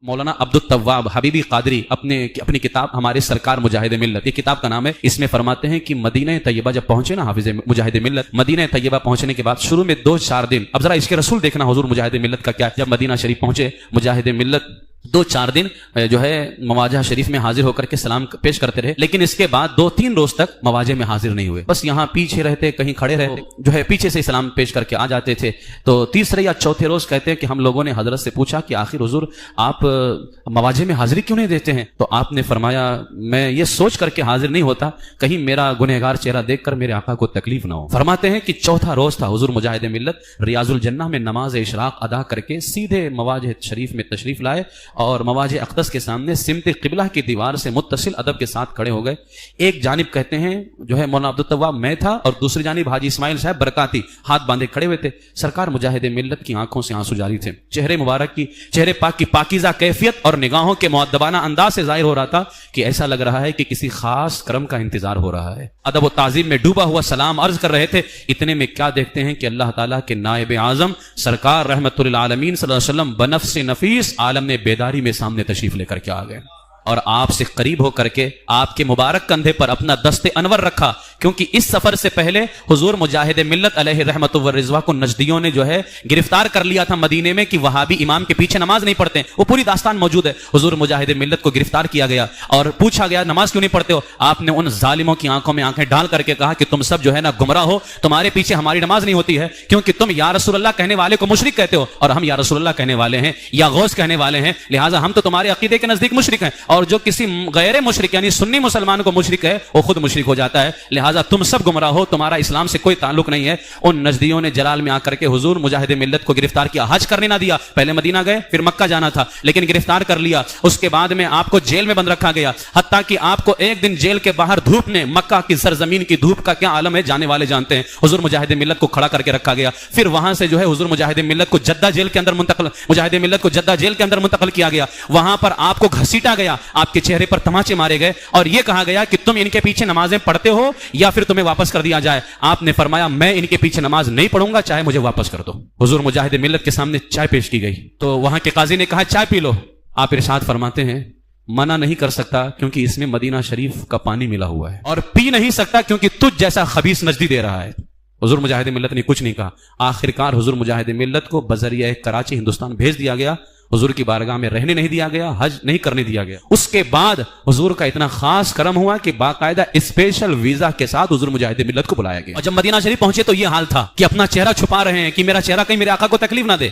مولانا عبدالتواب حبیبی قادری اپنی کتاب ہمارے سرکار مجاہد ملت، یہ کتاب کا نام ہے، اس میں فرماتے ہیں کہ مدینہ طیبہ جب پہنچے نا حافظ مجاہد ملت، مدینہ طیبہ پہنچنے کے بعد شروع میں 2-4 دن، اب ذرا اس کے رسول دیکھنا حضور مجاہد ملت کا کیا، جب مدینہ شریف پہنچے مجاہد ملت 2-4 دن جو ہے مواجہ شریف میں حاضر ہو کر کے سلام پیش کرتے رہے، لیکن اس کے بعد 2-3 روز تک مواجہ میں حاضر نہیں ہوئے، بس یہاں پیچھے رہتے، کہیں کھڑے رہتے، جو ہے پیچھے سے سلام پیش کر کے آ جاتے تھے۔ تو تیسرے یا چوتھے روز کہتے ہیں کہ ہم لوگوں نے حضرت سے پوچھا کہ آخر حضور آپ مواجہ میں حاضری کیوں نہیں دیتے ہیں؟ تو آپ نے فرمایا میں یہ سوچ کر کے حاضر نہیں ہوتا کہیں میرا گنہگار چہرہ دیکھ کر میرے آقا کو تکلیف نہ ہو۔ فرماتے ہیں کہ چوتھا روز تھا، حضور مجاہد ملت ریاض الجنہ میں نماز اشراق ادا کر کے سیدھے مواجہ شریف میں تشریف لائے اور مواجہ اقدس کے سامنے سمت قبلہ کی دیوار سے متصل ادب کے ساتھ کھڑے ہو گئے۔ ایک جانب کہتے ہیں جو ہے مولانا عبدالتواب میں تھا اور دوسری جانب حاجی اسماعیل صاحب برکاتی ہاتھ باندھے کھڑے ہوئے تھے۔ سرکار مجاہد ملت کی آنکھوں سے آنسو جاری تھے، چہرے مبارک کی چہرے پاک کی پاکیزہ کیفیت اور نگاہوں کے مؤدبانہ انداز سے ظاہر ہو رہا تھا کہ ایسا لگ رہا ہے کہ کسی خاص کرم کا انتظار ہو رہا ہے۔ ادب و تعظیم میں ڈوبا ہوا سلام عرض کر رہے تھے، اتنے میں کیا دیکھتے ہیں کہ اللہ تعالیٰ کے نائب اعظم سرکار رحمت للعالمین صلی اللہ علیہ وسلم بنفس نفیس عالم نے بیداری میں سامنے تشریف لے کر کے آ گئے اور آپ سے قریب ہو کر کے آپ کے مبارک کندھے پر اپنا دست انور رکھا، کیونکہ اس سفر سے پہلے حضور مجاہد ملت علیہ رحمت و رضوا کو نجدیوں نے جو ہے گرفتار کر لیا تھا مدینے میں کہ وہابی امام کے پیچھے نماز نہیں پڑھتے، وہ پوری داستان موجود ہے۔ حضور مجاہد ملت کو گرفتار کیا گیا اور پوچھا گیا نماز کیوں نہیں پڑھتے ہو؟ آپ نے ان ظالموں کی آنکھوں میں آنکھیں ڈال کر کے کہا کہ تم سب جو ہے نا گمراہ ہو، تمہارے پیچھے ہماری نماز نہیں ہوتی ہے، کیونکہ تم یا رسول اللہ کہنے والے کو مشرک کہتے ہو اور ہم یا رسول اللہ کہنے والے ہیں یا غوث کہنے والے ہیں، لہٰذا ہم تو تمہارے عقیدے کے نزدیک مشرک ہیں، اور جو کسی غیر مشرک یعنی سنی مسلمان کو مشرک ہے وہ خود مشرک ہو جاتا ہے، لہٰذا تم سب گمراہ ہو، تمہارا اسلام سے کوئی تعلق نہیں ہے۔ ان نجدیوں نے جلال میں آ کر کے حضور مجاہد ملت کو گرفتار کیا، حج کرنے نہ دیا، پہلے مدینہ گئے پھر مکہ جانا تھا لیکن گرفتار کر لیا، اس کے بعد میں آپ کو جیل میں بند رکھا گیا، حتیٰ کہ آپ کو ایک دن جیل کے باہر دھوپ نے، مکہ کی سرزمین کی دھوپ کا کیا عالم ہے جانے والے جانتے ہیں، حضور مجاہد ملت کو کھڑا کر کے رکھا گیا، پھر وہاں سے جو ہے حضور مجاہد ملت کو جدہ جیل کے اندر منتقل کیا گیا، وہاں پر آپ کو گھسیٹا گیا، آپ کے چہرے پر تماچے مارے گئے اور یہ کہا گیا کہ تم ان کے پیچھے نمازیں پڑھتے ہو یا پھر تمہیں واپس کر دیا جائے۔ آپ نے فرمایا میں ان کے پیچھے نماز نہیں پڑھوں گا، چاہے مجھے واپس کر دو۔ حضور مجاہد ملت کے سامنے چائے پیش کی گئی تو وہاں کے قاضی نے کہا چائے پی لو، آپ ارشاد فرماتے ہیں منع نہیں کر سکتا کیونکہ اس میں مدینہ شریف کا پانی ملا ہوا ہے، اور پی نہیں سکتا کیونکہ تجھ جیسا خبیث نجدی دے رہا ہے۔ حضور مجاہد ملت نے کچھ نہیں کہا، آخرکار حضور مجاہد ملت کو بذریعہ کراچی ہندوستان بھیج دیا گیا، حضور کی بارگاہ میں رہنے نہیں دیا گیا، حج نہیں کرنے دیا گیا۔ اس کے بعد حضور کا اتنا خاص کرم ہوا کہ باقاعدہ اسپیشل ویزا کے ساتھ حضور مجاہد ملت کو بلایا گیا، اور جب مدینہ شریف پہنچے تو یہ حال تھا کہ اپنا چہرہ چھپا رہے ہیں کہ میرا چہرہ کہیں میرے آقا کو تکلیف نہ دے۔